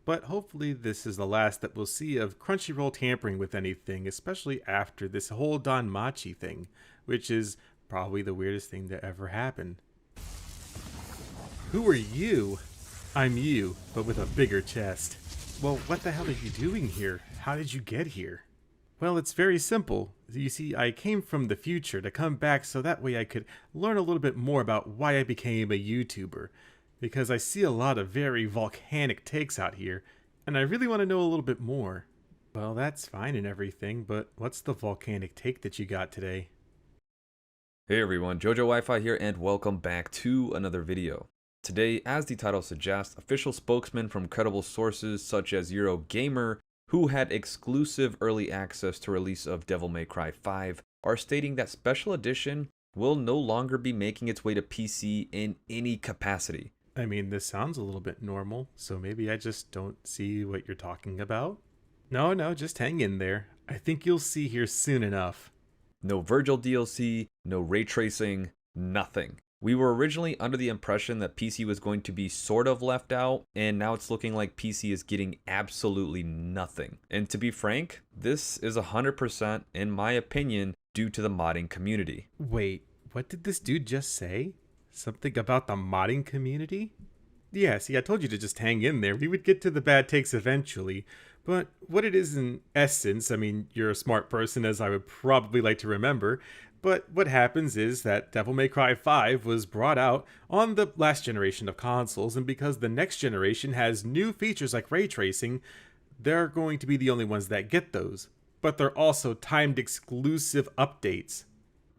But hopefully this is the last that we'll see of Crunchyroll tampering with anything, especially after this whole Don Machi thing, which is probably the weirdest thing to ever happen. Who are you? I'm you, but with a bigger chest. Well, what the hell are you doing here? How did you get here? Well, it's very simple. You see, I came from the future to come back so that way I could learn a little bit more about why I became a YouTuber. Because I see a lot of very volcanic takes out here, and I really want to know a little bit more. Well, that's fine and everything, but what's the volcanic take that you got today? Hey everyone, JoJo Wi-Fi here and welcome back to another video. Today, as the title suggests, official spokesmen from credible sources such as Eurogamer, who had exclusive early access to release of Devil May Cry 5, are stating that Special Edition will no longer be making its way to PC in any capacity. I mean, this sounds a little bit normal, so maybe I just don't see what you're talking about? No, just hang in there. I think you'll see here soon enough. No Virgil DLC, no ray tracing, nothing. We were originally under the impression that PC was going to be sort of left out, and now it's looking like PC is getting absolutely nothing. And to be frank, this is 100%, in my opinion, due to the modding community. Wait, what did this dude just say? Something about the modding community? Yeah, see, I told you to just hang in there. We would get to the bad takes eventually. But what it is in essence, I mean, you're a smart person as I would probably like to remember, but what happens is that Devil May Cry 5 was brought out on the last generation of consoles, and because the next generation has new features like ray tracing, they're going to be the only ones that get those. But they're also timed exclusive updates.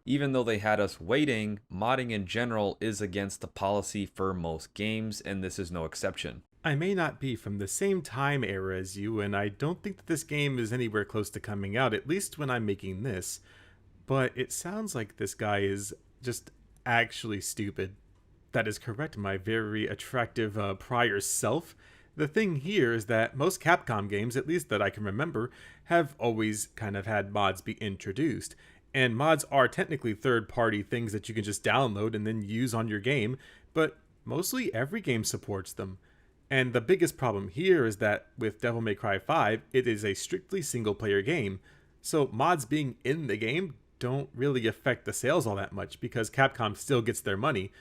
Even though they had us waiting, modding in general is against the policy for most games, and this is no exception. I may not be from the same time era as you, and I don't think that this game is anywhere close to coming out, at least when I'm making this. But it sounds like this guy is just actually stupid. That is correct, my very attractive prior self. The thing here is that most Capcom games, at least that I can remember, have always kind of had mods be introduced. And mods are technically third-party things that you can just download and then use on your game, but mostly every game supports them. And the biggest problem here is that with Devil May Cry 5, it is a strictly single-player game, so mods being in the game don't really affect the sales all that much because Capcom still gets their money.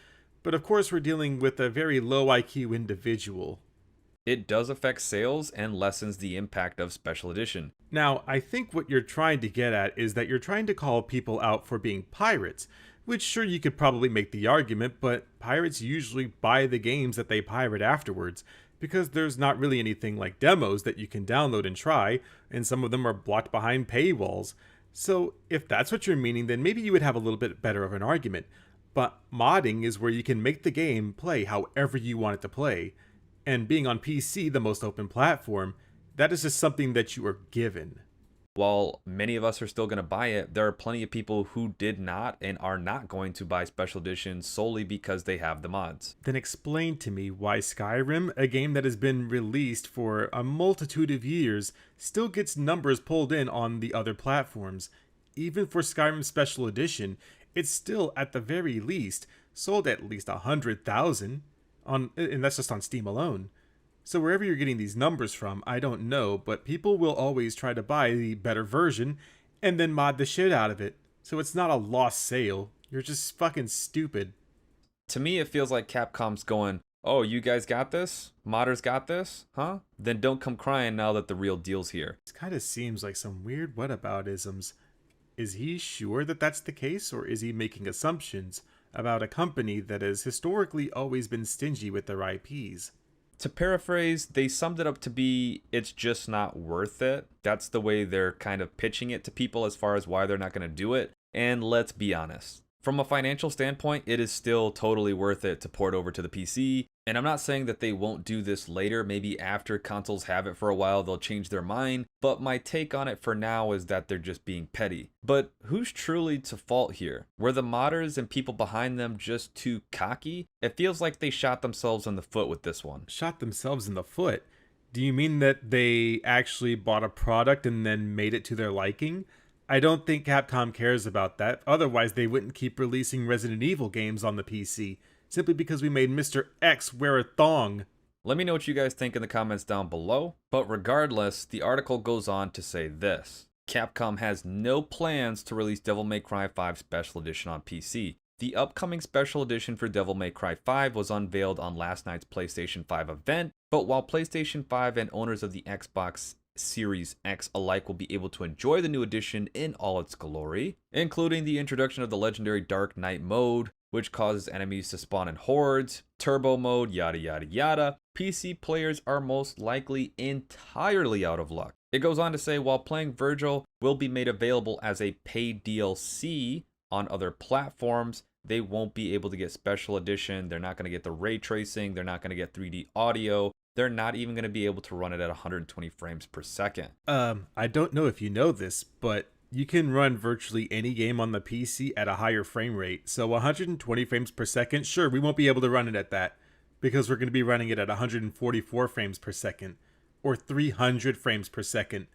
But of course we're dealing with a very low IQ individual. It does affect sales and lessens the impact of Special Edition. Now, I think what you're trying to get at is that you're trying to call people out for being pirates, which sure you could probably make the argument, but pirates usually buy the games that they pirate afterwards, because there's not really anything like demos that you can download and try, and some of them are blocked behind paywalls. So if that's what you're meaning, then maybe you would have a little bit better of an argument. But modding is where you can make the game play however you want it to play. And being on PC, the most open platform, that is just something that you are given. While many of us are still going to buy it, there are plenty of people who did not and are not going to buy Special Edition solely because they have the mods. Then explain to me why Skyrim, a game that has been released for a multitude of years, still gets numbers pulled in on the other platforms. Even for Skyrim Special Edition, it's still at the very least sold at least 100,000. And that's just on Steam alone. So wherever you're getting these numbers from, I don't know, but people will always try to buy the better version and then mod the shit out of it. So it's not a lost sale. You're just fucking stupid. To me, it feels like Capcom's going, oh, you guys got this? Modders got this? Huh? Then don't come crying now that the real deal's here. This kind of seems like some weird whataboutisms. Is he sure that that's the case, or is he making assumptions about a company that has historically always been stingy with their IPs? To paraphrase, they summed it up to be, it's just not worth it. That's the way they're kind of pitching it to people as far as why they're not going to do it. And let's be honest. From a financial standpoint, it is still totally worth it to port over to the PC. And I'm not saying that they won't do this later. Maybe after consoles have it for a while, they'll change their mind. But my take on it for now is that they're just being petty. But who's truly to fault here? Were the modders and people behind them just too cocky? It feels like they shot themselves in the foot with this one. Shot themselves in the foot? Do you mean that they actually bought a product and then made it to their liking? I don't think Capcom cares about that, otherwise they wouldn't keep releasing Resident Evil games on the PC, simply because we made Mr. X wear a thong. Let me know what you guys think in the comments down below. But regardless, the article goes on to say this. Capcom has no plans to release Devil May Cry 5 Special Edition on PC. The upcoming Special Edition for Devil May Cry 5 was unveiled on last night's PlayStation 5 event, but while PlayStation 5 and owners of the Xbox Series X alike will be able to enjoy the new edition in all its glory, including the introduction of the legendary Dark Knight mode, which causes enemies to spawn in hordes, turbo mode, yada yada yada, PC players are most likely entirely out of luck. It goes on to say, while playing Virgil will be made available as a paid DLC on other platforms, they won't be able to get Special Edition, they're not going to get the ray tracing, they're not going to get 3D audio, they're not even going to be able to run it at 120 frames per second. I don't know if you know this, but you can run virtually any game on the PC at a higher frame rate. So 120 frames per second, sure, we won't be able to run it at that because we're going to be running it at 144 frames per second or 300 frames per second.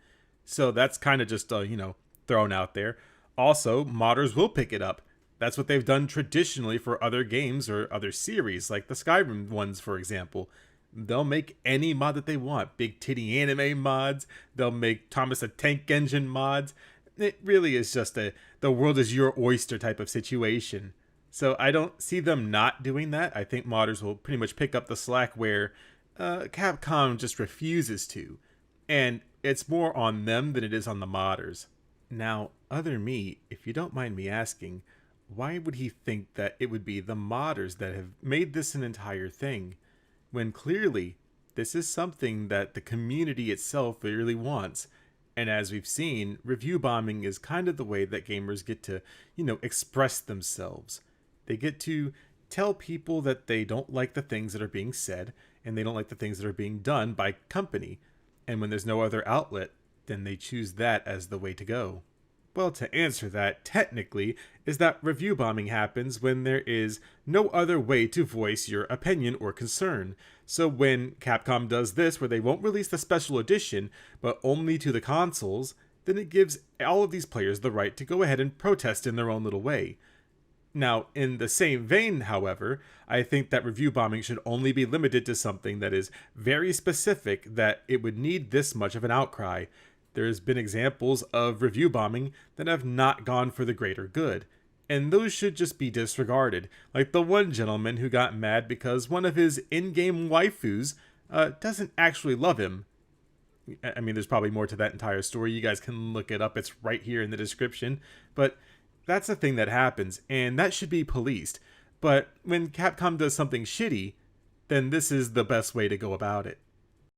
So that's kind of just, thrown out there. Also, modders will pick it up. That's what they've done traditionally for other games or other series, like the Skyrim ones, for example. They'll make any mod that they want. Big titty anime mods. They'll make Thomas the Tank Engine mods. It really is just the world is your oyster type of situation. So I don't see them not doing that. I think modders will pretty much pick up the slack where Capcom just refuses to. And it's more on them than it is on the modders. Now, other me, if you don't mind me asking, why would he think that it would be the modders that have made this an entire thing, when clearly this is something that the community itself really wants? And as we've seen, review bombing is kind of the way that gamers get to, express themselves. They get to tell people that they don't like the things that are being said, and they don't like the things that are being done by company. And when there's no other outlet, then they choose that as the way to go. Well, to answer that, technically, is that review bombing happens when there is no other way to voice your opinion or concern. So when Capcom does this, where they won't release the special edition, but only to the consoles, then it gives all of these players the right to go ahead and protest in their own little way. Now, in the same vein, however, I think that review bombing should only be limited to something that is very specific, that it would need this much of an outcry. There's been examples of review bombing that have not gone for the greater good, and those should just be disregarded, like the one gentleman who got mad because one of his in-game waifus doesn't actually love him. I mean, there's probably more to that entire story. You guys can look it up. It's right here in the description. But that's a thing that happens, and that should be policed. But when Capcom does something shitty, then this is the best way to go about it.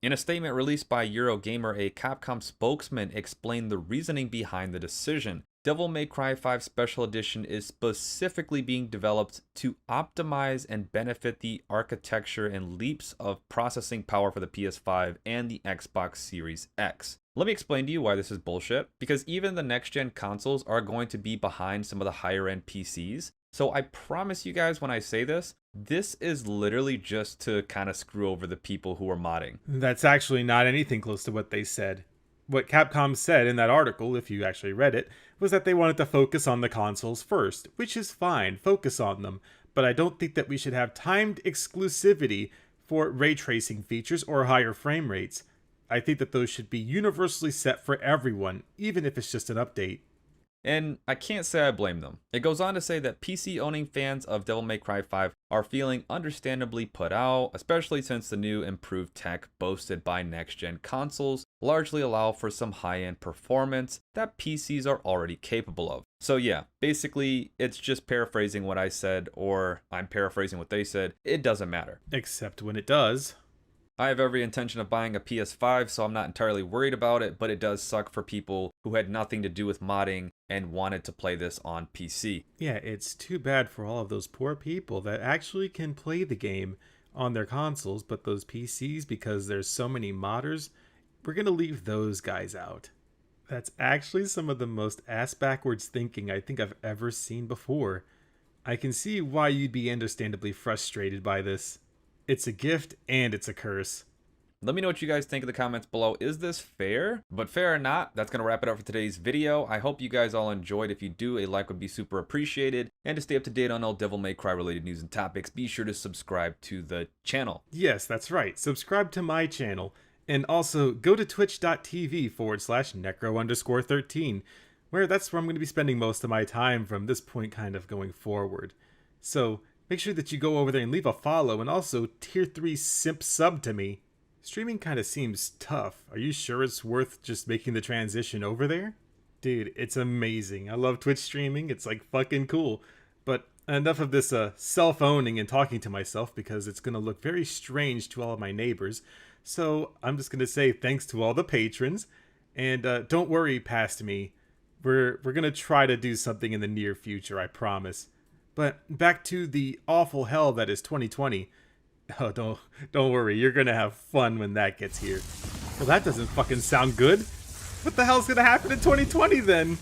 In a statement released by Eurogamer, a Capcom spokesman explained the reasoning behind the decision. Devil May Cry 5 Special Edition is specifically being developed to optimize and benefit the architecture and leaps of processing power for the PS5 and the Xbox Series X. Let me explain to you why this is bullshit, because even the next-gen consoles are going to be behind some of the higher-end PCs. So I promise you guys when I say this is literally just to kind of screw over the people who are modding. That's actually not anything close to what they said. What Capcom said in that article, if you actually read it, was that they wanted to focus on the consoles first, which is fine, focus on them, but I don't think that we should have timed exclusivity for ray tracing features or higher frame rates. I think that those should be universally set for everyone, even if it's just an update. And I can't say I blame them. It goes on to say that PC-owning fans of Devil May Cry 5 are feeling understandably put out, especially since the new improved tech boasted by next-gen consoles largely allow for some high-end performance that PCs are already capable of. So yeah, basically, it's just paraphrasing what I said, or I'm paraphrasing what they said. It doesn't matter. Except when it does. I have every intention of buying a PS5, so I'm not entirely worried about it, but it does suck for people who had nothing to do with modding and wanted to play this on PC. Yeah, it's too bad for all of those poor people that actually can play the game on their consoles, but those PCs, because there's so many modders, we're going to leave those guys out. That's actually some of the most ass-backwards thinking I think I've ever seen before. I can see why you'd be understandably frustrated by this. It's a gift and it's a curse. Let me know what you guys think in the comments below. Is this fair? But fair or not, that's going to wrap it up for today's video. I hope you guys all enjoyed. If you do, a like would be super appreciated. And to stay up to date on all Devil May Cry related news and topics, be sure to subscribe to the channel. Yes, that's right. Subscribe to my channel. And also go to twitch.tv/necro_13, where that's where I'm going to be spending most of my time from this point kind of going forward. So make sure that you go over there and leave a follow, and also tier 3 simp sub to me. Streaming kind of seems tough. Are you sure it's worth just making the transition over there? Dude, it's amazing. I love Twitch streaming. It's like fucking cool. But enough of this self-owning and talking to myself, because it's going to look very strange to all of my neighbors. So I'm just going to say thanks to all the patrons. And don't worry past me. We're going to try to do something in the near future, I promise. But back to the awful hell that is 2020. Oh, don't worry. You're going to have fun when that gets here. Well, that doesn't fucking sound good. What the hell's going to happen in 2020 then?